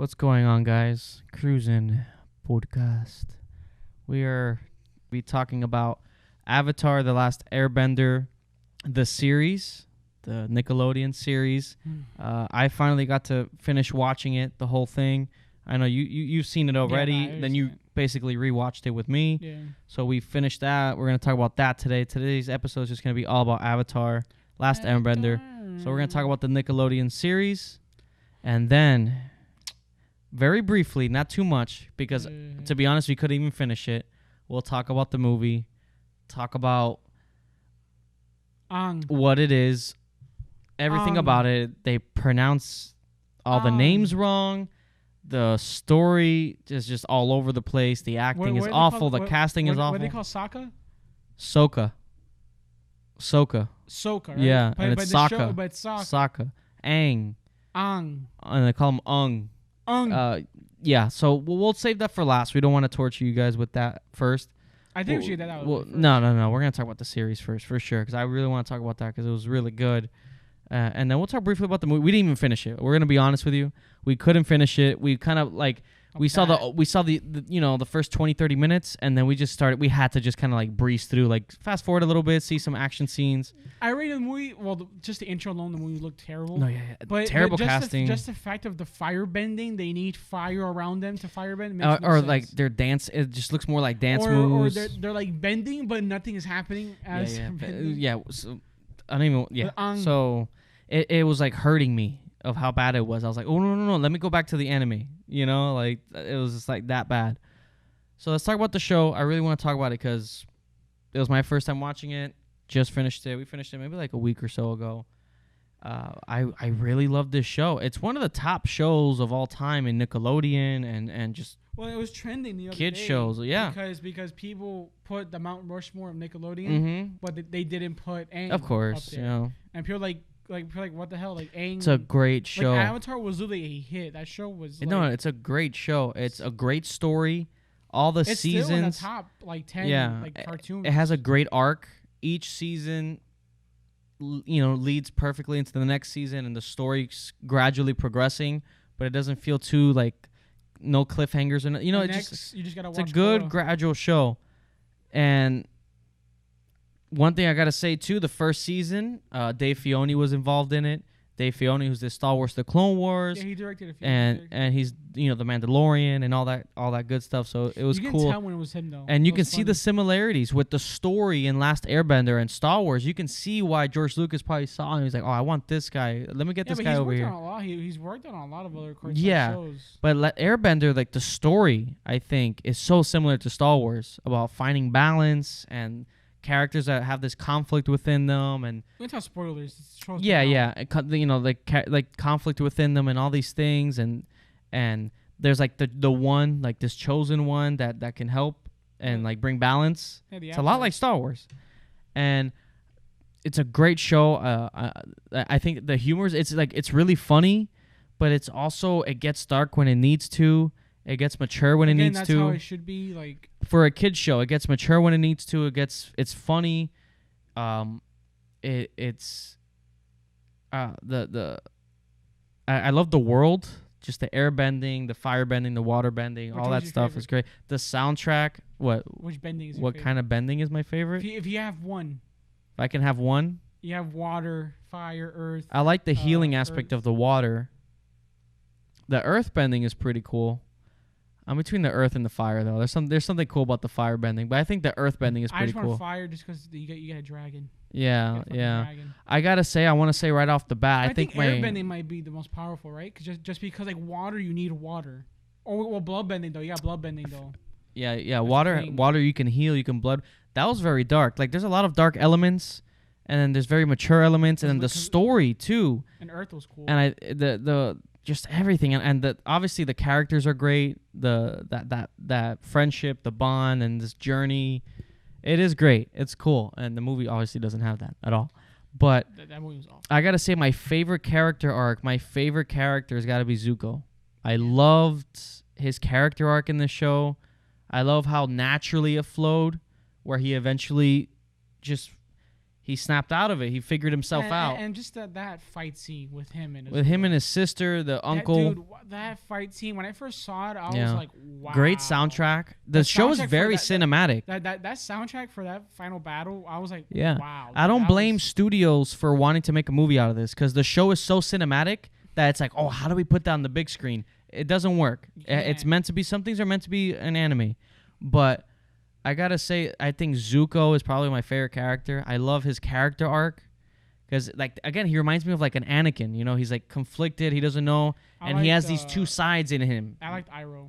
What's going on, guys? Cruzin Podcast. We are talking about Avatar The Last Airbender, the series, the Nickelodeon series. I finally got to finish watching it, the whole thing. I know you've seen it already. Yeah, then you basically rewatched it with me. Yeah. So we finished that. We're going to talk about that today. Today's episode is just going to be all about Avatar Last Airbender. So we're going to talk about the Nickelodeon series. And then, very briefly, not too much, because to be honest, we couldn't even finish it. We'll talk about the movie, talk about what it is, everything about it. They pronounce all the names wrong. The story is just all over the place. The acting is awful. The casting is awful. What do they call Sokka? Sokka. Sokka, right? Yeah, but, and it's but Sokka. But it's Sokka. Sokka. Aang. And they call him Ung. Yeah, so we'll save that for last. We don't want to torture you guys with that first. I think we should get that out. No. We're going to talk about the series first, for sure, because I really want to talk about that because it was really good. And then we'll talk briefly about the movie. We didn't even finish it. We're going to be honest with you. We couldn't finish it. We kind of we saw the first 20-30 minutes, and then we just started. We had to just kind of like breeze through, like fast forward a little bit, see some action scenes. I rated the movie. Well, just the intro alone, the movie looked terrible. No, yeah. But terrible casting. Just the fact of the fire bending, they need fire around them to fire bend. Or sense. Like their dance, it just looks more like dance moves. Or they're like bending, but nothing is happening as So I don't even. Yeah. So it was like hurting me of how bad it was. I was like, oh no, let me go back to the anime. You know, like it was just like that bad. So let's talk about the show. I really want to talk about it because it was my first time watching it. Just finished it. We finished it maybe like a week or so ago. I really love this show. It's one of the top shows of all time in Nickelodeon and just it was trending the other kid day shows. Yeah, because people put the Mount Rushmore of Nickelodeon, but they didn't put Aang. Of course, up there. You know. And people like what the hell, like Aang. It's a great show. Like Avatar was really a hit. That show was. No, it's a great show. It's a great story. All the seasons. It's still in the top 10 cartoons. It has a great arc. Each season, leads perfectly into the next season, and the story's gradually progressing. But it doesn't feel too no cliffhangers or you just gotta watch. It's a good gradual show, and. One thing I gotta say too, the first season, Dave Filoni was involved in it. Dave Filoni, who's the Star Wars: The Clone Wars, he directed a few. And he's the Mandalorian and all that good stuff. So it was cool. You can tell when it was him though. And you can see the similarities with the story in Last Airbender and Star Wars. You can see why George Lucas probably saw him. He's like, oh, I want this guy. Let me get this guy over here. He's worked on a lot of other shows. But Airbender, like the story, I think, is so similar to Star Wars about finding balance and characters that have this conflict within them, and we can talk spoilers. Like conflict within them and all these things, and there's like the one, like this chosen one that can help and like bring balance. It's a lot like Star Wars, and it's a great show. I think the humor it's really funny, but it's also it gets dark when it needs to. It gets mature when it needs to. That's how it should be. Like for a kid's show, it gets mature when it needs to. It's funny. I love the world, just the air bending, the fire bending, the water bending, all that stuff is great. The soundtrack. Which bending is your favorite? Kind of bending is my favorite? If you have one. If I can have one. You have water, fire, earth. I like the healing aspect of the water. The earth bending is pretty cool. I'm between the earth and the fire though. There's something cool about the fire bending, but I think the earth bending is pretty cool. I just want fire just because you get a dragon. Yeah. Dragon. I want to say right off the bat, I think air bending might be the most powerful, right? Just because like water, you need water. Or blood bending though. You got blood bending though. Yeah. That's water you can heal, you can blood. That was very dark. Like there's a lot of dark elements, and then there's very mature elements, and then the story too. And earth was cool. And the just everything, and obviously the characters are great. That friendship, the bond, and this journey, it is great. It's cool, and the movie obviously doesn't have that at all. But that movie was awful. I gotta say, my favorite character arc, my favorite character has got to be Zuko. I loved his character arc in the show. I love how naturally it flowed, where he eventually he snapped out of it. He figured himself out. And just that fight scene with him and his sister, the uncle. Dude, that fight scene, when I first saw it, I was like, wow. Great soundtrack. The show is very cinematic. That soundtrack for that final battle, I was like, yeah. wow. I don't blame studios for wanting to make a movie out of this because the show is so cinematic that it's like, oh, how do we put that on the big screen? It doesn't work. It's meant to be, some things are meant to be an anime. But I gotta say, I think Zuko is probably my favorite character. I love his character arc because, like, again, he reminds me of like an Anakin. You know, he's like conflicted. He doesn't know, and he has these two sides in him. I liked Iroh.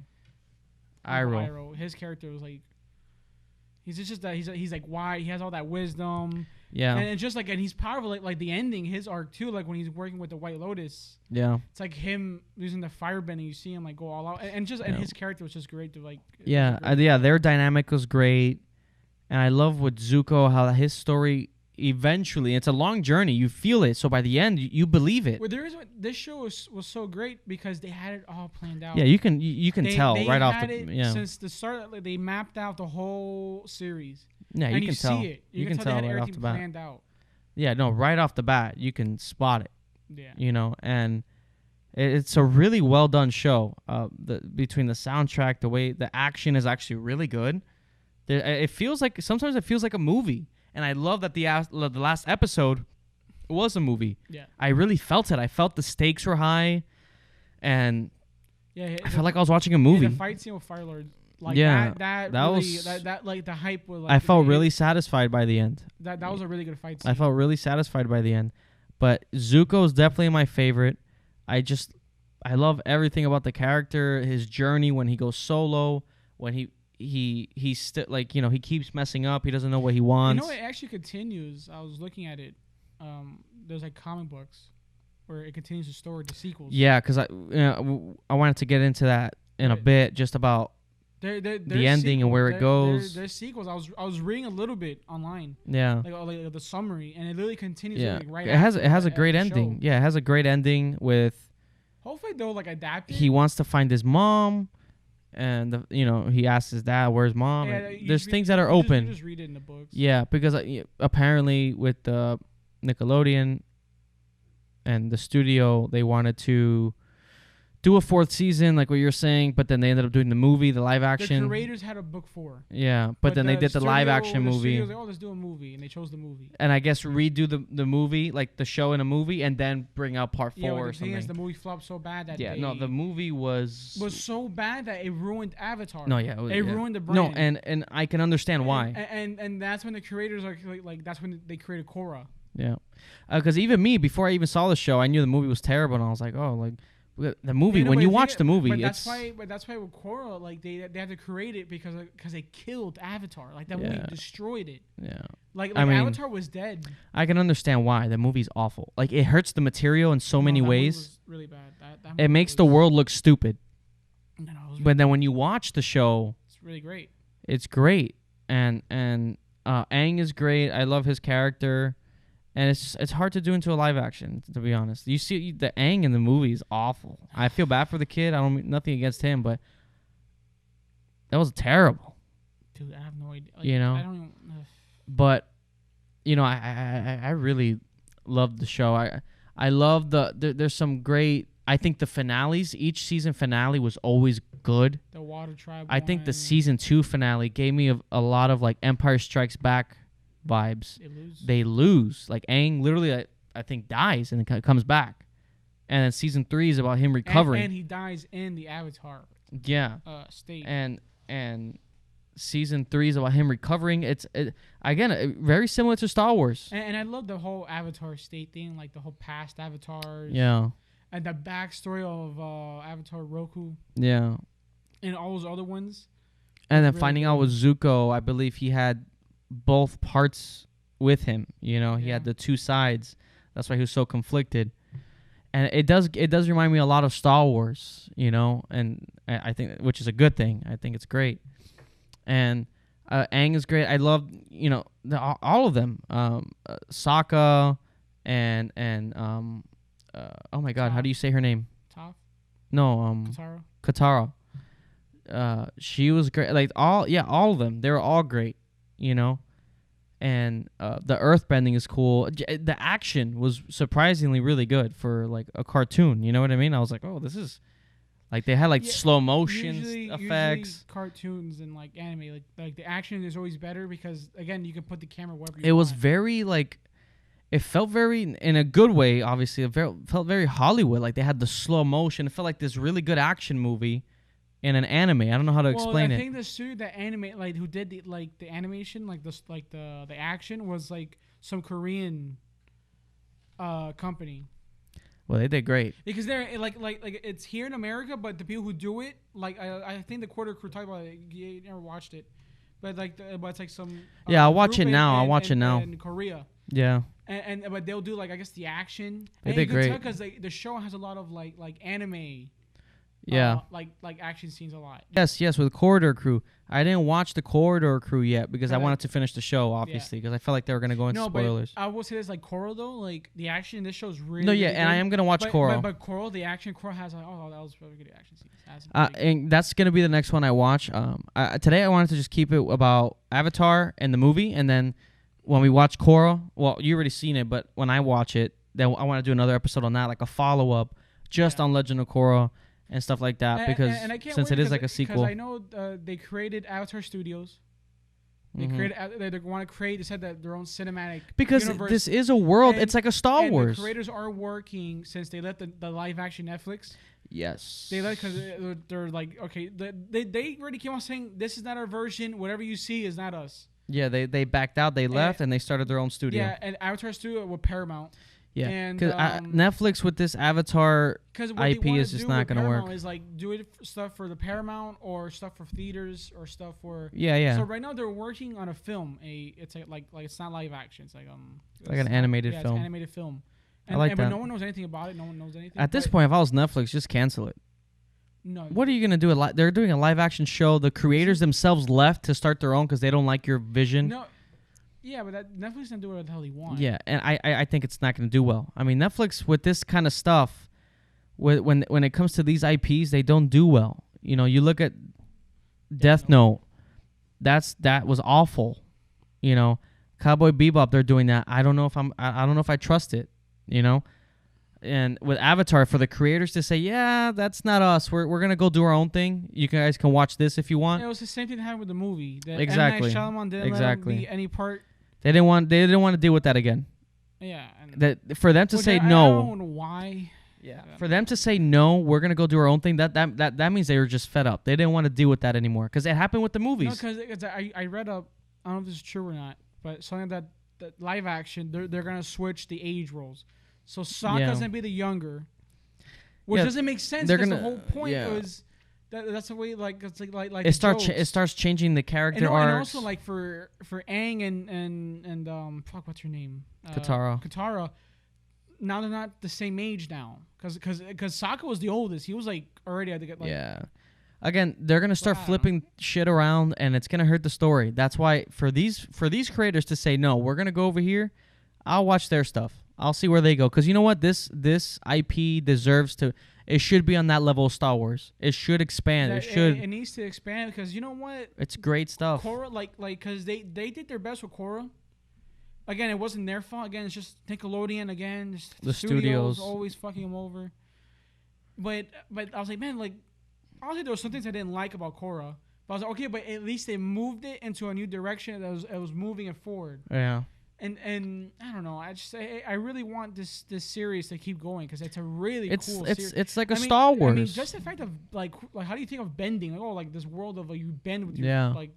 Iroh. His character was like, he's just that he's like wide. He has all that wisdom. Yeah. And it's just like, and he's powerful. Like the ending, his arc too. Like when he's working with the White Lotus. Yeah. It's like him using the firebending. You see him like go all out, and his character was just great to like. Yeah, their dynamic was great, and I love with Zuko how his story eventually. It's a long journey. You feel it, so by the end, you believe it. Well, this show was so great because they had it all planned out. Yeah, you can tell right off the since the start. Like, they mapped out the whole series. Yeah, and you can tell. See it. You can tell right off the bat. Planned out. Yeah, no, right off the bat, you can spot it. Yeah. You know, and it's a really well done show. Between the soundtrack, the way the action is actually really good. It feels like sometimes it feels like a movie, and I love that the last episode was a movie. Yeah. I really felt it. I felt the stakes were high, and I felt like I was watching a movie. The fight scene with Firelord. Like that really, was that like the hype was. Like, I felt really satisfied by the end. That was a really good fight scene. I felt really satisfied by the end, but Zuko is definitely my favorite. I love everything about the character, his journey when he goes solo, when he's still like, you know, he keeps messing up, he doesn't know what he wants. You know, it actually continues. I was looking at it. There's like comic books where it continues the story, the sequels. Yeah, because I wanted to get into that in a bit, just about. The ending and where it goes. There's sequels. I was reading a little bit online. Yeah. Like the summary, and it literally continues. Yeah. Like right it has a great ending. Yeah, it has a great ending with. Hopefully they'll like adapt it. He wants to find his mom, and he asks his dad, "Where's mom?" Yeah, there's things that are open. You just read it in the books. Yeah, because apparently with Nickelodeon and the studio, they wanted to do a 4th season, like what you're saying, but then they ended up doing the movie, the live action. The creators had a book 4. Yeah, but then they did the live action movie. The was like, oh, let's do a movie, and they chose the movie. And I guess redo the movie, like the show in a movie, and then bring out part 4 or something. The movie flopped so bad that the movie was so bad that it ruined Avatar. No, yeah, it ruined the brand. No, and I can understand why. And that's when the creators are like that's when they created Korra. Yeah, because even me, before I even saw the show, I knew the movie was terrible, and I was like, oh, like. The movie, when you watch the movie, that's why with Korra, like they have to create it because they killed Avatar. Like that movie destroyed it. Yeah. Like I mean, Avatar was dead. I can understand why. The movie's awful. Like it hurts the material in so many ways. Movie was really bad. That it makes the world look stupid. No, but then when you watch the show, it's really great. It's great, and Aang is great. I love his character. And it's hard to do into a live action, to be honest. You see the Aang in the movie is awful. I feel bad for the kid. Nothing against him, but that was terrible. Dude, I have no idea. Like, you know, I don't even. But I really loved the show. I love there's some great. I think the finales, each season finale was always good. The Water Tribe. I think the season 2 finale gave me a lot of like Empire Strikes Back vibes. They lose. Like Aang literally, I think, dies and then comes back. And then season 3 is about him recovering. And he dies in the Avatar. Yeah. State. And season 3 is about him recovering. It's again very similar to Star Wars. And I love the whole Avatar state thing, like the whole past avatars. Yeah. And the backstory of Avatar Roku. Yeah. And all those other ones. And then really finding out with Zuko, I believe he had both parts with him. He had the two sides. That's why he was so conflicted. And it does remind me a lot of Star Wars, and I think, which is a good thing. I think it's great. And Aang is great. I love, all of them. Sokka and oh my God, how do you say her name? Toph? No, Katara. She was great. Like all of them. They were all great, and the earth bending is cool. The action was surprisingly really good for like a cartoon. You know what I mean? I was like, oh, this is like they had like slow motion effects. Usually cartoons and like anime, like the action is always better because again you can put the camera wherever you want. It was very like, it felt very in a good way. Obviously, felt very Hollywood. Like they had the slow motion. It felt like this really good action movie in an anime. I don't know how to explain it. I think the studio that animate like who did the animation the action was like some Korean company. Well, they did great because they're like it's here in America, but the people who do it like I think the Quarter Crew talked about it. You never watched it, but but it's like some I'll watch it now. I'll watch it now in Korea. Yeah. And but they'll do like I guess the action. They did great because the show has a lot of like anime. Yeah. Like action scenes a lot. Yes, with Corridor Crew. I didn't watch the Corridor Crew yet because I wanted to finish the show, obviously, because I felt like they were going to go into spoilers. But I will say this, like Coral though, like the action in this show is really no, yeah, really and good. I am going to watch Coral. But Coral, the action Coral has like, oh, that was really good action scenes. And that's going to be the next one I watch. Today I wanted to just keep it about Avatar and the movie, and then when we watch Coral, well, you already seen it, but when I watch it, then I want to do another episode on that, like a follow-up just on Legend of Korra. And stuff like that, because since it is like a sequel. Because I know they created Avatar Studios. They they want to create. They said that their own cinematic because universe. This is a world. It's like a Star Wars. The creators are working since they let the live action Netflix. Yes. They let because they're like okay. They already came out saying this is not our version. Whatever you see is not us. Yeah, they backed out. They left and they started their own studio. Yeah, and Avatar Studio with Paramount. Yeah, because Netflix with this Avatar IP is just not going to work. Is like do it stuff for the Paramount or stuff for theaters or stuff for So right now they're working on a film. It's like it's not live action. It's like an animated film. It's an animated film. And, I like that. But no one knows anything about it. No one knows anything. At this point, if I was Netflix, just cancel it. No. What are you going to do? They're doing a live action show. The creators themselves left to start their own because they don't like your vision. No. Yeah, but Netflix can do whatever the hell he wants. Yeah, and I think it's not going to do well. I mean, Netflix with this kind of stuff, when it comes to these IPs, they don't do well. You know, you look at Death Note, that was awful. You know, Cowboy Bebop, they're doing that. I don't know if I trust it. You know, and with Avatar, for the creators to say, yeah, that's not us. We're gonna go do our own thing. You guys can watch this if you want. Yeah, it was the same thing that happened with the movie. Exactly. M. Night Shyamalan didn't let him be any part. They didn't want to deal with that again. Yeah. That for them to say no. I don't know why. Yeah. For them to say no, we're gonna go do our own thing. That means they were just fed up. They didn't want to deal with that anymore because it happened with the movies. No, because I read up. I don't know if this is true or not, but something that live action they're gonna switch the age roles. So Sokka's gonna be the younger, which doesn't make sense. Because the whole point was. That's the way like it's like it starts changing the character arcs. And also like for Aang and fuck, what's her name? Katara. Now they're not the same age now because Sokka was the oldest. He was like already. I think Again, they're gonna start flipping shit around, and it's gonna hurt the story. That's why for these creators to say no, we're gonna go over here. I'll watch their stuff. I'll see where they go because you know what, this IP deserves to. It should be on that level of Star Wars. It should expand. It needs to expand because you know what? It's great stuff. Korra, like, because they did their best with Korra. Again, it wasn't their fault. Again, it's just Nickelodeon. Again, the studios always fucking them over. But I was like, man, like, honestly, there was some things I didn't like about Korra. But I was like, okay, but at least they moved it into a new direction. It was moving it forward. Yeah. And I don't know. I really want this series to keep going because it's a really cool series. It's like Star Wars. I mean, just the fact of like how do you think of bending? Like like this world of like you bend with your like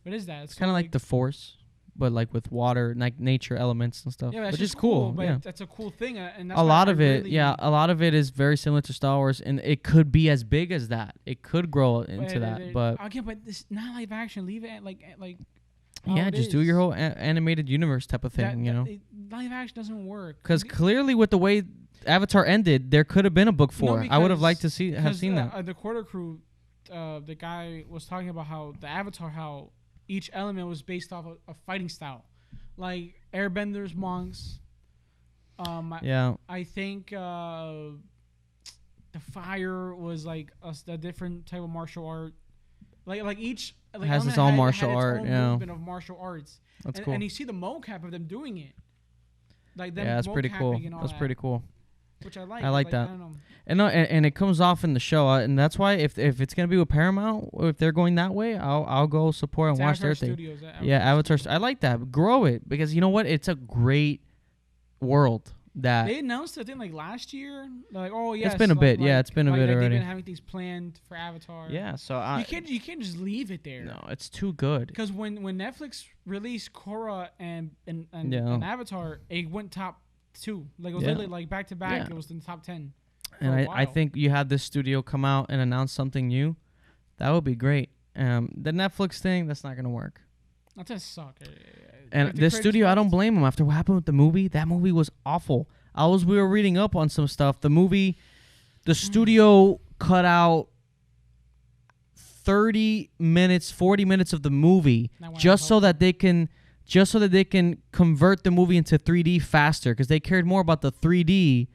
what is that? It's kind of like the Force, but like with water, like nature elements and stuff. Yeah, which is cool. But that's a cool thing. And that's a lot of it is very similar to Star Wars, and it could be as big as that. It could grow into that, but okay, but this not live action. Leave it like. Yeah, just do your whole animated universe type of thing, you know. Live action doesn't work because clearly, with the way Avatar ended, there could have been a book 4. I would have liked to have seen that. The Quarter Crew, the guy was talking about how the Avatar, how each element was based off a fighting style, like Airbenders, monks. I think the fire was like a different type of martial art. Like each has its own martial art. Yeah, movement of martial arts. That's cool. And you see the mocap of them doing it. Like them. Yeah, that's pretty cool. That's pretty cool. Which I like. I like that. I don't know. And it comes off in the show, and that's why if it's gonna be with Paramount, or if they're going that way, I'll go support and watch their thing. Studios, Avatar. I like that. Grow it, because you know what? It's a great world. That they announced it, I think, like last year. Like, oh yeah, it's been a bit. Yeah, it's been a bit already. They've been having things planned for Avatar. Yeah, so you can't just leave it there. No, it's too good. Because when Netflix released Korra and Avatar, it went top 2. Like it was literally like back to back. It was in the top 10. And I think you had this studio come out and announce something new. That would be great. The Netflix thing, that's not gonna work. That does suck. And this studio, I don't blame them. After what happened with the movie, that movie was awful. We were reading up on some stuff. The studio cut out 30 minutes, 40 minutes of the movie just so that they can convert the movie into 3D faster, because they cared more about the 3D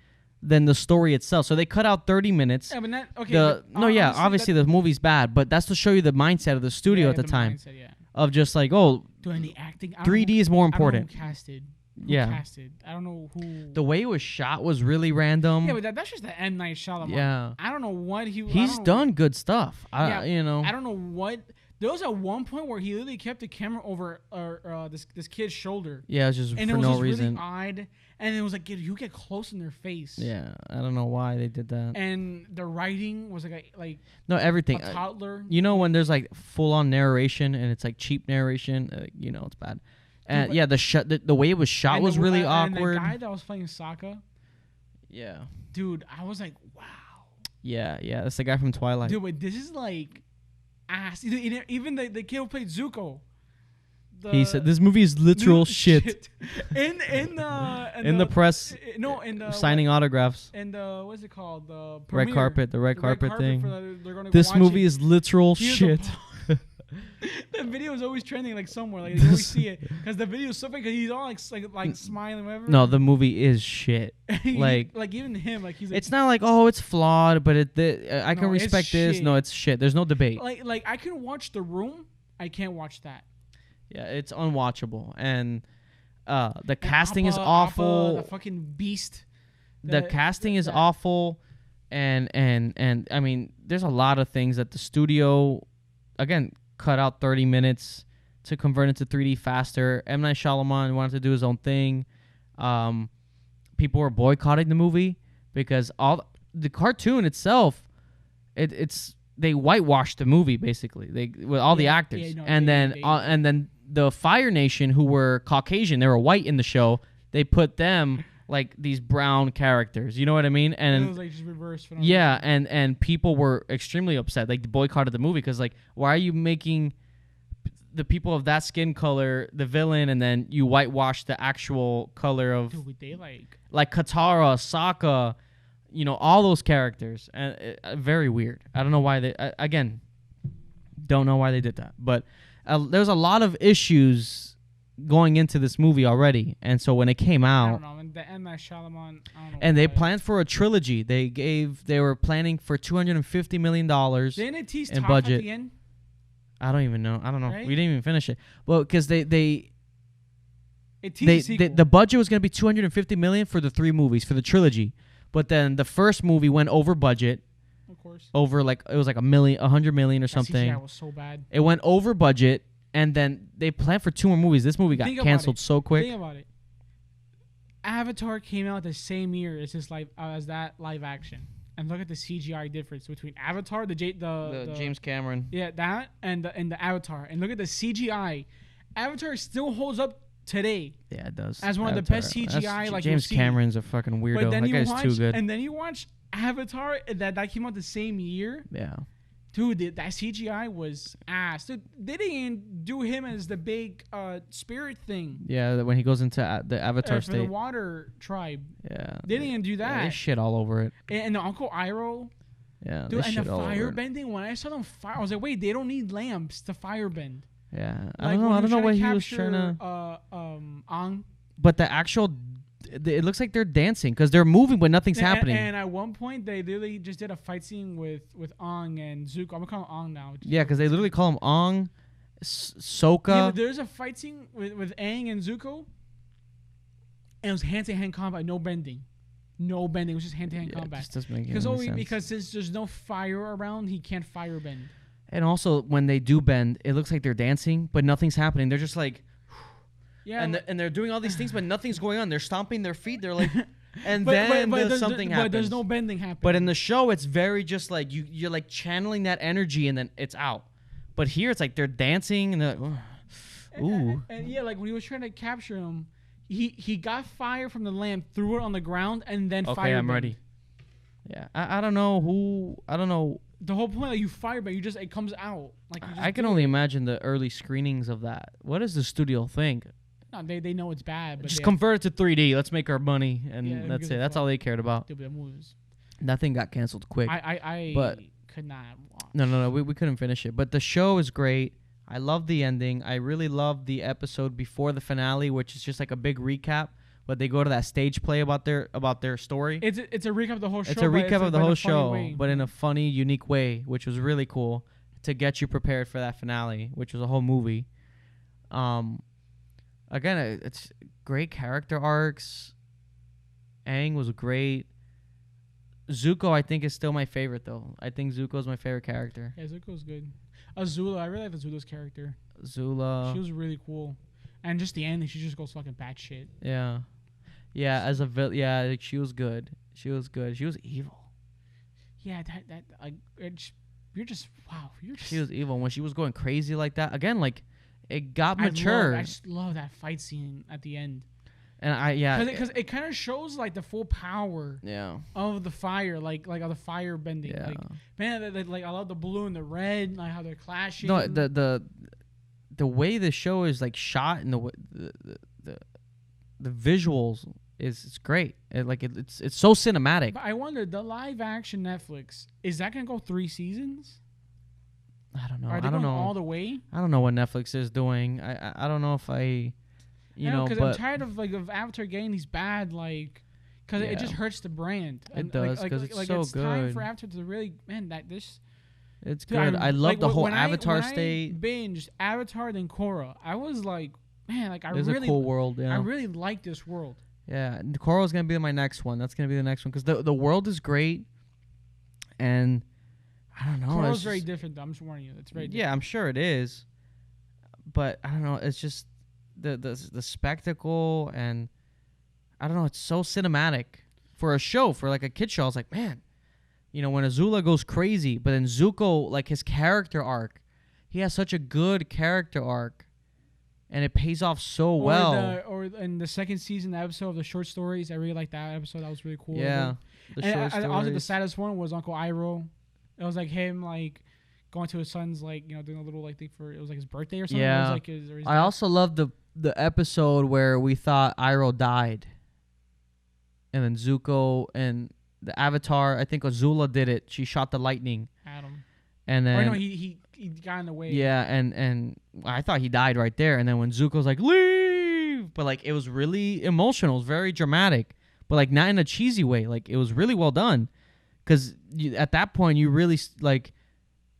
than the story itself. So they cut out 30 minutes. Yeah, but that, okay. Obviously the movie's bad, but that's to show you the mindset of the studio at the time. Mindset, of just like, oh, doing the acting. 3D is more important. I don't know who casted. Casted. I don't know who. The way it was shot was really random. Yeah, but that's just the M. Night Shyamalan. Yeah. I don't know what he's done good stuff. I don't know what. There was at one point where he literally kept the camera over this kid's shoulder. Yeah, it's just and for it was no just reason. Really odd. And it was like, you get close in their face. Yeah, I don't know why they did that. And the writing was no, everything. A toddler. You know when there's like full on narration and it's like cheap narration, it's bad. And the way it was shot was really awkward. And the guy that was playing Sokka. Yeah. Dude, I was like, wow. Yeah, that's the guy from Twilight. Dude, but this is like ass. Even the kid who played Zuko. He said this movie is literal shit. in the press. No, in the signing autographs. And what's it called? The red carpet. The red carpet thing. This movie is literal shit. The video is always trending like somewhere. Like you always see it because the video is so funny because he's all like smiling, whatever. No, the movie is shit. like even him, like he's. Like, it's not like, oh, it's flawed, but I can respect this. No, it's shit. There's no debate. Like I can watch The Room. I can't watch that. Yeah, it's unwatchable, and the casting is awful. The fucking beast. The casting is awful, and I mean, there's a lot of things that the studio, again, cut out 30 minutes to convert into 3D faster. M. Night Shyamalan wanted to do his own thing. People were boycotting the movie because all the cartoon itself, they whitewashed the movie basically. With all the actors, and then the Fire Nation, who were Caucasian, they were white in the show. They put them like these brown characters. You know what I mean? And it was like just reversed. And people were extremely upset. Like, they boycotted the movie because, like, why are you making the people of that skin color the villain, and then you whitewash the actual color of like Katara, Sokka, all those characters, and very weird. I don't know why they don't know why they did that, but there's a lot of issues going into this movie already, and so when it came out, I don't know, and the M. Night Shyamalan, and they planned for a trilogy. They were planning for $250 million Didn't it tease in Toph budget. at the end? I don't even know. Right? We didn't even finish it. Well, because it teased a sequel. the budget was going to be $250 million for the 3 movies for the trilogy, but then the first movie went over budget. Of course. Over it was like $100 million or something. CGI was so bad. It went over budget, and then they planned for 2 more movies. This movie got canceled so quick. Think about it. Avatar came out the same year as that live action, and look at the CGI difference between Avatar, the James Cameron. Yeah, that and the Avatar, and look at the CGI. Avatar still holds up today. Yeah, it does. As one of the best CGI. James Cameron's a fucking weirdo. That guy's too good. And then you watch Avatar that came out the same year. Yeah. Dude, that CGI was ass. Dude, they didn't do him as the big spirit thing. Yeah, when he goes into the Avatar state. For the water tribe. Yeah. They didn't do that. Yeah, they shit all over it. And the Uncle Iroh. Yeah, dude, and the fire bending, when I saw them fire, I was like, wait, they don't need lamps to fire bend. Yeah. I don't know what he was trying to... Aang. But the actual it looks like they're dancing because they're moving, but nothing's happening. And at one point, they literally just did a fight scene with Aang and Zuko. I'm gonna call him Aang now. Yeah, because they literally call him Aang, Sokka. Yeah, but there's a fight scene with Aang and Zuko, and it was hand-to-hand combat, no bending. No bending. It was just hand-to-hand combat. Just doesn't make any sense. Because since there's no fire around, he can't fire bend. And also, when they do bend, it looks like they're dancing, but nothing's happening. They're just like... Yeah, and they're doing all these things, but nothing's going on. They're stomping their feet. They're like... And then something happens. But there's no bending happening. But in the show, it's very just like... You're like channeling that energy, and then it's out. But here, it's like they're dancing, and they're like... Ooh. And yeah, like when he was trying to capture him... He got fire from the lamp, threw it on the ground, and then fired. Okay, I'm ready. Yeah, I don't know. The whole point, like you fire, but it comes out. Like I can only imagine the early screenings of that. What does the studio think? No, they know it's bad. But just convert it to 3D. Let's make our money, and that's it. That's all they cared about. Dude, Nothing got canceled quick. But could not watch. No. We couldn't finish it. But the show is great. I love the ending. I really love the episode before the finale, which is just like a big recap. But they go to that stage play about their story. It's a recap of the whole show. It's a recap of the whole show, but in a funny, unique way, which was really cool to get you prepared for that finale, which was a whole movie. Again, it's great character arcs. Aang was great. Zuko, I think, is still my favorite, though. I think Zuko is my favorite character. Yeah, Zuko's good. Azula, I really like Azula's character. Zula. She was really cool. And just the ending, she just goes fucking batshit. Yeah. Yeah, like she was good. She was evil. Yeah, you're just She was evil when she was going crazy like that. Again, like it got mature. I just love that fight scene at the end. And because it kind of shows like the full power of the fire, like of the fire bending. Yeah. Like, man, like I love the blue and the red, like how they're clashing. No, the way the show is like shot and the visuals is great. It's so cinematic. But I wonder, the live action Netflix, is that gonna go 3 seasons? I don't know. Are they going all the way? I don't know what Netflix is doing. I don't know if because I'm tired of Avatar getting these bad, because it just hurts the brand. It does, because it's so it's good. It's time for Avatar to really, It's good. I love the whole Avatar state. I binged Avatar then Korra. I was like, man, it's a cool world. Yeah, I really like this world. Yeah, Korra's gonna be my next one. That's gonna be the next one because the world is great, and I don't know. Korra's very different, though. I'm just warning you. It's very different. Yeah, I'm sure it is, but I don't know. It's just the spectacle, and I don't know. It's so cinematic for a show, for like a kid show. I was like, man, when Azula goes crazy, but then Zuko, like his character arc, he has such a good character arc, and it pays off so well. Or in the second season, the episode of the short stories, I really liked that episode. That was really cool. Yeah, also the saddest one was Uncle Iroh. It was like him going to his son's doing a little thing for, it was like his birthday or something. Yeah. It was his I also loved the episode where we thought Iroh died, and then Zuko and the Avatar, I think Azula did it. She shot the lightning. Adam. And then he got in the way. Yeah, and I thought he died right there. And then when Zuko's like, leave, but it was really emotional. It was very dramatic, but not in a cheesy way. It was really well done, because at that point you really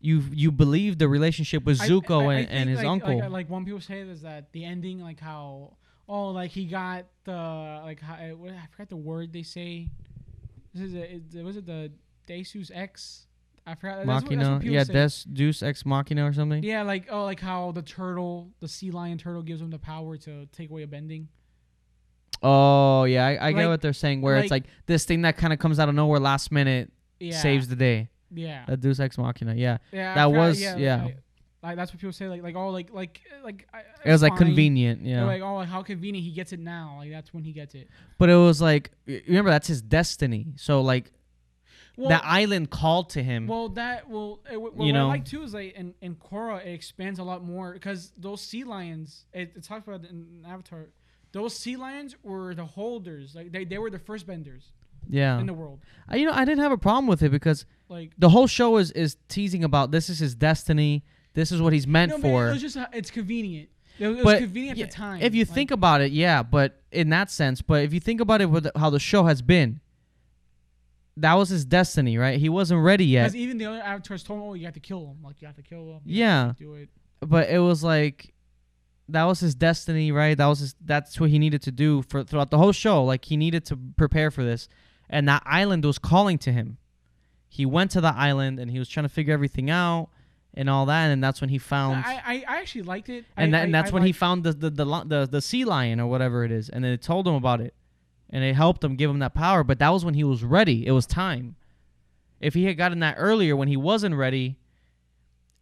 you believe the relationship with Zuko and his uncle. Like when people say is that the ending, how he got the I forgot the word they say. Was it the Deus Ex? I forgot. Machina. That's Deus Ex Machina or something. Yeah, how the sea lion turtle gives him the power to take away a bending. Oh yeah, I get what they're saying. Where it's this thing that kind of comes out of nowhere last minute saves the day. Yeah. The Deus Ex Machina. Yeah. Yeah. That's what people say. It was convenient. Yeah. They're how convenient he gets it now. That's when he gets it. But it was remember, that's his destiny. So that island called to him. What I like too is in Korra it expands a lot more, because those sea lions, it talks about in Avatar, those sea lions were the holders. They were the first benders. Yeah. In the world. I didn't have a problem with it, because the whole show is teasing about this is his destiny. This is what he's meant for. It was just it's convenient. It was convenient at the time. If you think about it, yeah, but in that sense, but if you think about it with how the show has been, that was his destiny, right? He wasn't ready yet. Because even the other avatars told him, "Oh, you have to kill him. Like you have to kill him. Yeah. Do it." But it was like that was his destiny, right? That's what he needed to do throughout the whole show. Like he needed to prepare for this, and that island was calling to him. He went to the island and he was trying to figure everything out and all that, and that's when he found. I actually liked it. And that's when he found the sea lion or whatever it is, and then it told him about it, and it helped him give him that power. But that was when he was ready. It was time. If he had gotten that earlier when he wasn't ready,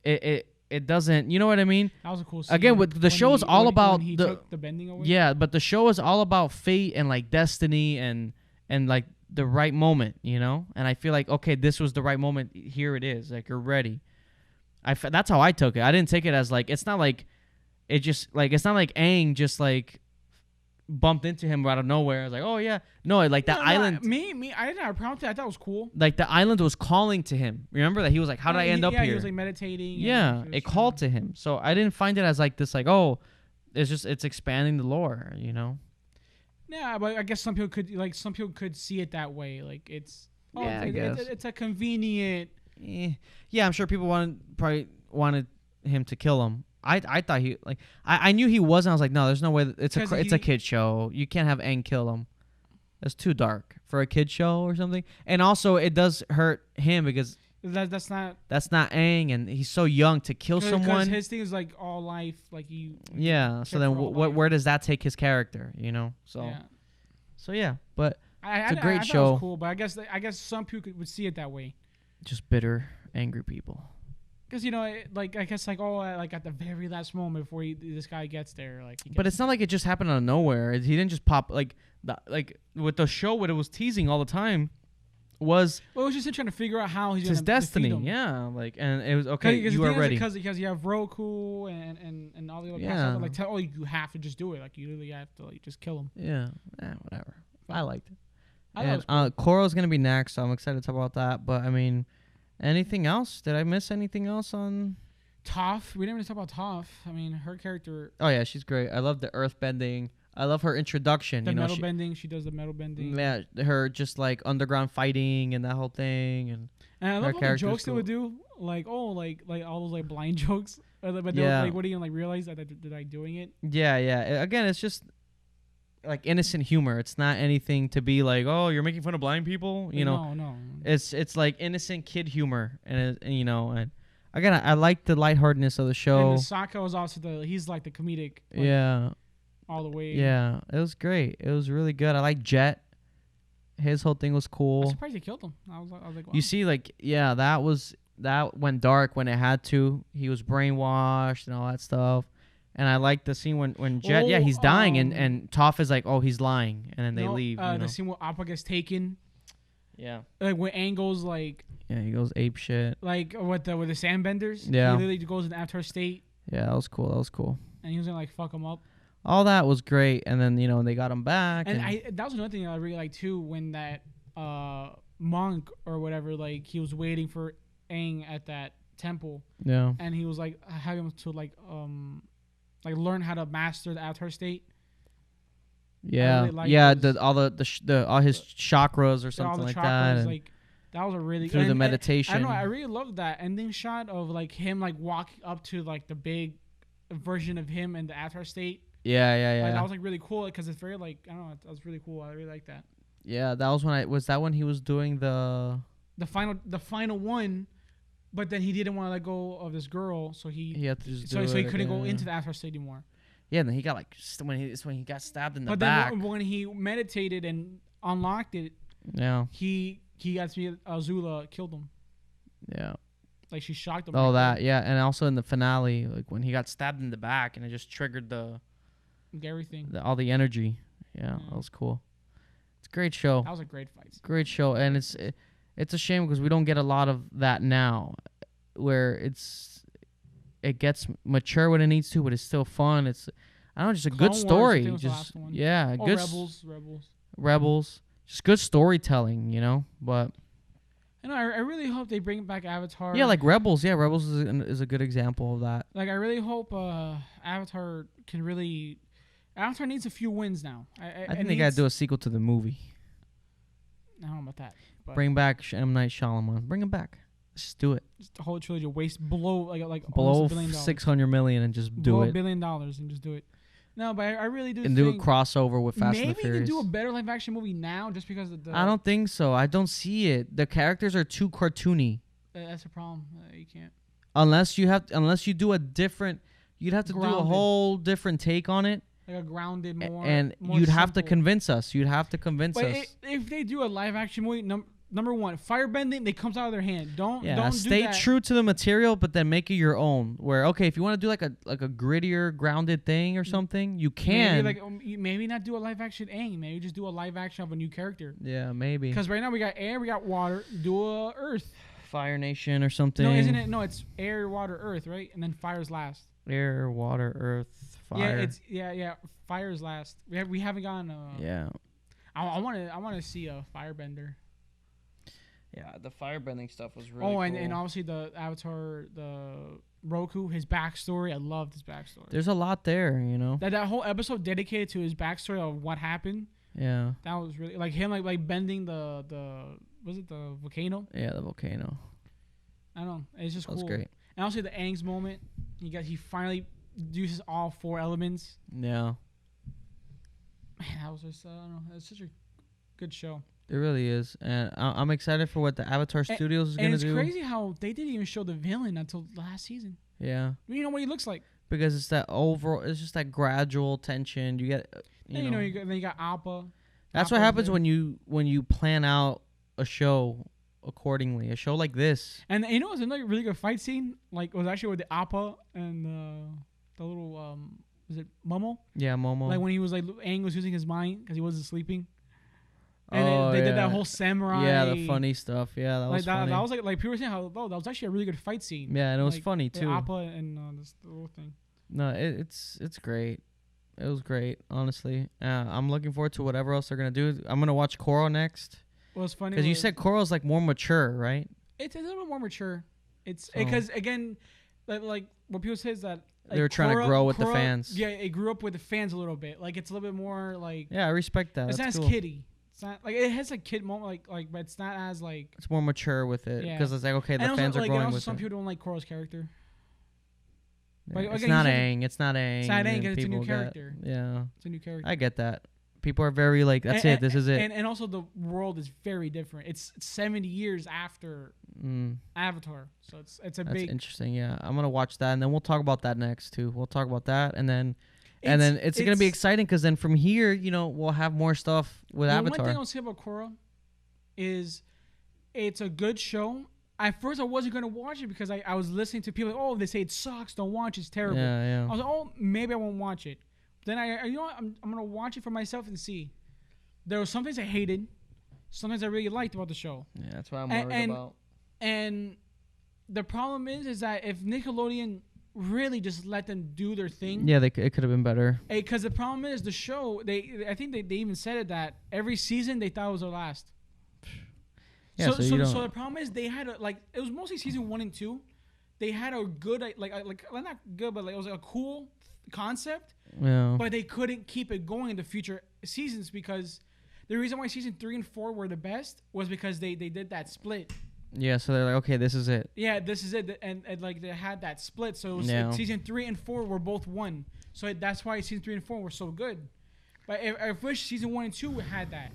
it doesn't. You know what I mean? That was a cool scene. Again, with the show is all about when he took the bending away. Yeah, but the show is all about fate and like destiny and like the right moment, you know. And I feel like okay, this was the right moment. Here it is. Like you're ready. That's how I took it. I didn't take it as like it's not like it just like it's not like Aang just like bumped into him out of nowhere. I was like, oh yeah, no, like the island. I didn't have a problem with that. I thought it was cool. Like the island was calling to him. Remember that he was like, how did I end up here? He was like meditating. Yeah, it called to him. So I didn't find it as like this, like oh, it's expanding the lore, you know. Yeah, but I guess some people could see it that way. Like it's I guess it's a convenient. Yeah, I'm sure people probably wanted him to kill him. I thought he like I knew he wasn't. I was like, no, there's no way. It's a kid show. You can't have Aang kill him. That's too dark for a kid show or something. And also, it does hurt him because that's not Aang, and he's so young to kill someone. His thing is like all life, like you. Yeah. So then, where does that take his character? You know. So. Yeah. So yeah, but it's a great show. It was cool, but I guess some people would see it that way. Just bitter, angry people. Because like I guess like like at the very last moment before this guy gets there, like. But it's not like it just happened out of nowhere. He didn't just pop like with the show. What it was teasing all the time was. Well, it was just him trying to figure out how he's his destiny. Yeah, like and it was okay. You are ready because you have Roku and all the other guys like tell you have to just do it. Like you literally have to like just kill him. Yeah, whatever. I liked it. And Korra's gonna be next, so I'm excited to talk about that. But I mean, anything else? Did I miss anything else on Toph? We didn't even talk about Toph. I mean, her character. Oh yeah, she's great. I love the earth bending. I love her introduction. The metal bending. She does the metal bending. Yeah, her just like underground fighting and that whole thing, and I love all the jokes they would do, like all those like blind jokes. But like, what do you like realize that I doing it? Yeah. Again, it's just. Like innocent humor. It's not anything to be like, oh, you're making fun of blind people. You know, no. It's like innocent kid humor, and and again, I like the lightheartedness of the show. And Sokka was also he's like the comedic. Like, all the way. Yeah, it was great. It was really good. I like Jet. His whole thing was cool. I'm surprised they killed him. I was like, wow. You see, like, yeah, that went dark when it had to. He was brainwashed and all that stuff. And I like the scene when Jet, he's dying, and Toph is like, oh, he's lying, and then they leave. The scene where Appa gets taken. Yeah. Like when Aang goes like. Yeah, he goes ape shit. Like with the sandbenders. Yeah. He literally goes in Avatar state. Yeah, that was cool. And he was gonna like fuck him up. All that was great, and then they got him back. And that was another thing I really liked too, when that monk or whatever, like he was waiting for Aang at that temple. Yeah. And he was like having him to like learn how to master the Avatar state. Yeah, really all his chakras or something like that. Like that was a really through the meditation. I don't know. I really loved that ending shot of like him like walking up to like the big version of him in the Avatar state. Yeah. Like, that was like really cool because it's very like I don't know. That was really cool. I really like that. Yeah, that was when he was doing the final one. But then he didn't want to let go of this girl, so he had to just so he couldn't go into the Avatar state anymore. Yeah, and then he got like when he got stabbed in the back. But then when he meditated and unlocked it, he got to be Azula killed him. Yeah, like she shocked him. Oh, that and also in the finale, like when he got stabbed in the back, and it just triggered everything, all the energy. Yeah, that was cool. It's a great show. That was a great fight. Great show, and it's a shame because we don't get a lot of that now, where it gets mature when it needs to, but it's still fun. It's just a good story. Just good Rebels. Just good storytelling, But I really hope they bring back Avatar. Yeah, like Rebels. Yeah, Rebels is a good example of that. Like I really hope Avatar can really Avatar needs a few wins now. I think they gotta do a sequel to the movie. I don't know about that. Bring back M. Night Shyamalan. Bring him back. Let's just do it. Just the whole trilogy. Blow below $600 million and just do blow it. $1 billion and just do it. No, but I really do. And do a crossover with Fast and the Furious. Maybe you can do a better live action movie now, just because of the. I don't think so. I don't see it. The characters are too cartoony. That's a problem. You can't. Unless you do a different, you'd have to do a whole different take on it. Like a grounded, more. And more you'd have simple. to convince us. You'd have to convince us. If they do a live action movie, number one, firebending, they comes out of their hand. Don't stay true to the material, but then make it your own. Where if you want to do like a grittier, grounded thing or something, you can. Maybe not do a live action Aang. Maybe just do a live action of a new character. Yeah, maybe. Because right now we got air, we got water. Do a earth. Fire Nation or something. No, isn't it? No, it's air, water, earth, right? And then fire's last. Air, water, earth, fire. Yeah. Fire's last. We haven't gone. Yeah. I want to see a firebender. Yeah, the firebending stuff was really cool. And obviously the Avatar, the Roku, his backstory. I loved his backstory. There's a lot there, That whole episode dedicated to his backstory of what happened. Yeah. That was really like him like bending the was it the volcano? Yeah, the volcano. I don't know. It's just cool. That was great. And also the Aang's moment. He finally uses all 4 elements. Yeah. Man, that was just I don't know. It's such a good show. It really is, and I'm excited for what the Avatar Studios is gonna do. And it's crazy how they didn't even show the villain until last season. Yeah. You know what he looks like. Because it's that overall, it's just that gradual tension. You get, you got Appa. That's what happens when you plan out a show accordingly. A show like this. And it was another really good fight scene. Like it was actually with the Appa and the little was it Momo? Yeah, Momo. Like when he was Aang was using his mind because he wasn't sleeping. And they did that whole samurai. Yeah, the funny stuff. Yeah, that was funny. That was like people were saying how that was actually a really good fight scene. Yeah, and it was funny too. Appa and this little thing. No, it's great. It was great, honestly. I'm looking forward to whatever else they're gonna do. I'm gonna watch Korra next. Well, it's funny because you said Korra's like more mature, right? It's a little bit more mature. It's because again, like what people say is that they were trying to grow with the fans. Yeah, it grew up with the fans a little bit. Like it's a little bit more like. Yeah, I respect that. It's not as kiddie. It's not like it has a kid moment, but it's not as like. It's more mature with it because it's like the fans are growing with it. Some people don't like Korra's character. Yeah, it's not Aang. It's not Aang. It's not Aang. It's a new character. Yeah, it's a new character. I get that. People are very like, that's it. This is it. And also the world is very different. It's 70 years after Avatar, so it's a big. That's interesting. Yeah, I'm gonna watch that, and then we'll talk about that next too. We'll talk about that, and then it's gonna be exciting because then from here, we'll have more stuff with Avatar. One thing I'll say about Korra is it's a good show. At first, I wasn't going to watch it because I was listening to people like, they say it sucks, don't watch it, it's terrible. Yeah. I was like, maybe I won't watch it. Then I'm going to watch it for myself and see. There were some things I hated, some things I really liked about the show. Yeah, that's what I'm worried about. And the problem is that if Nickelodeon really just let them do their thing. Yeah, it could have been better. Because the problem is the show, I think they even said it that every season they thought it was their last. Yeah, so the problem is they had it was mostly season 1 and 2. They had a good not good, but it was a cool concept. Yeah. But they couldn't keep it going in the future seasons because the reason why season 3 and 4 were the best was because they did that split. Yeah, so they're like, okay, this is it. Yeah, this is it, and they had that split. So it was season 3 and 4 were both one. So that's why season 3 and 4 were so good. But I wish season 1 and 2 had that.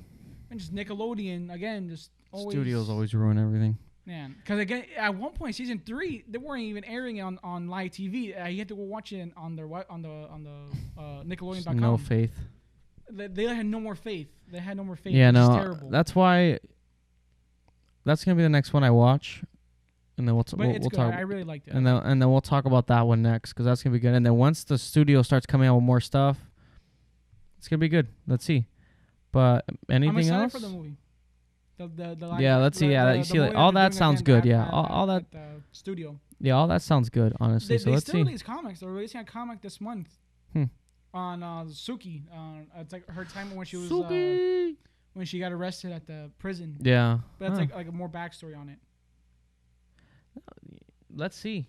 And just Nickelodeon again, just. Studios always ruin everything. Man, because again, at one point, season 3, they weren't even airing it on live TV. You had to go watch it on the Nickelodeon.com. No faith. They had no more faith. They had no more faith. Yeah, no, terrible. that's why. That's gonna be the next one I watch, and then we'll talk. I really liked it. And then we'll talk about that one next because that's gonna be good. And then once the studio starts coming out with more stuff, it's gonna be good. Let's see. But anything else? For the movie. Let's see. Yeah, you see, all that sounds good. Yeah, all that. Studio. Yeah, all that sounds good. Honestly, so let's see. They still release comics. They're releasing a comic this month. On Suki. It's like her time when she was when she got arrested at the prison. Yeah. But it's like a more backstory on it. Let's see.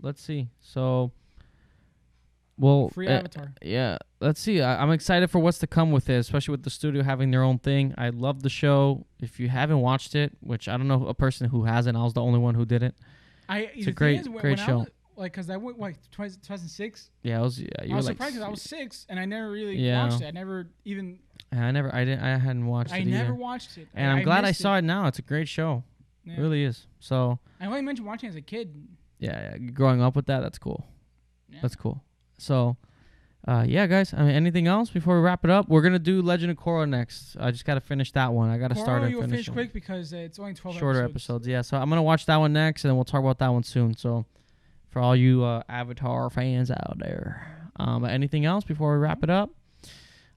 Let's see. So Well, free Avatar. Yeah, let's see. I'm excited for what's to come with it, especially with the studio having their own thing. I love the show. If you haven't watched it, which I don't know a person who hasn't, I was the only one who didn't. It's a great show. Because I went 2006. Yeah, I was surprised because I was 6 and I never really watched it. I never even. I hadn't watched it. I never watched it, and I'm glad I saw it now. It's a great show. Yeah. It really is. So I only mentioned watching it as a kid. Yeah, growing up with that's cool. Yeah. That's cool. So, guys. I mean, anything else before we wrap it up? We're gonna do Legend of Korra next. I just gotta finish that one. I gotta start and finish. Quick because it's only 12 shorter episodes. Yeah, so I'm gonna watch that one next, and then we'll talk about that one soon. So, for all you Avatar fans out there, anything else before we wrap it up?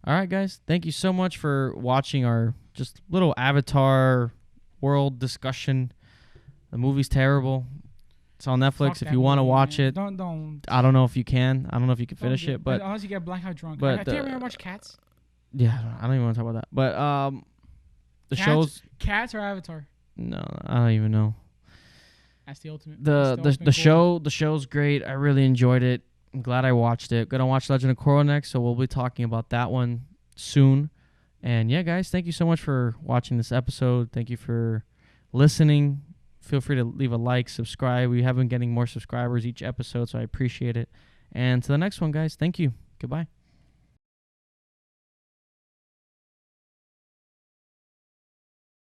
All right, guys. Thank you so much for watching our just little Avatar world discussion. The movie's terrible. It's on Netflix if you want to watch it. Don't. I don't know if you can. I don't know if you can finish it, but unless you get blackout drunk. But I think I remember watch Cats. Yeah, I don't even want to talk about that. But the shows. Cats or Avatar? No, I don't even know. That's the ultimate. The show's great. I really enjoyed it. I'm glad I watched it. Gonna watch Legend of Korra next, so we'll be talking about that one soon. And yeah, guys, thank you so much for watching this episode. Thank you for listening. Feel free to leave a like, subscribe. We have been getting more subscribers each episode, so I appreciate it. And to the next one, guys. Thank you. Goodbye.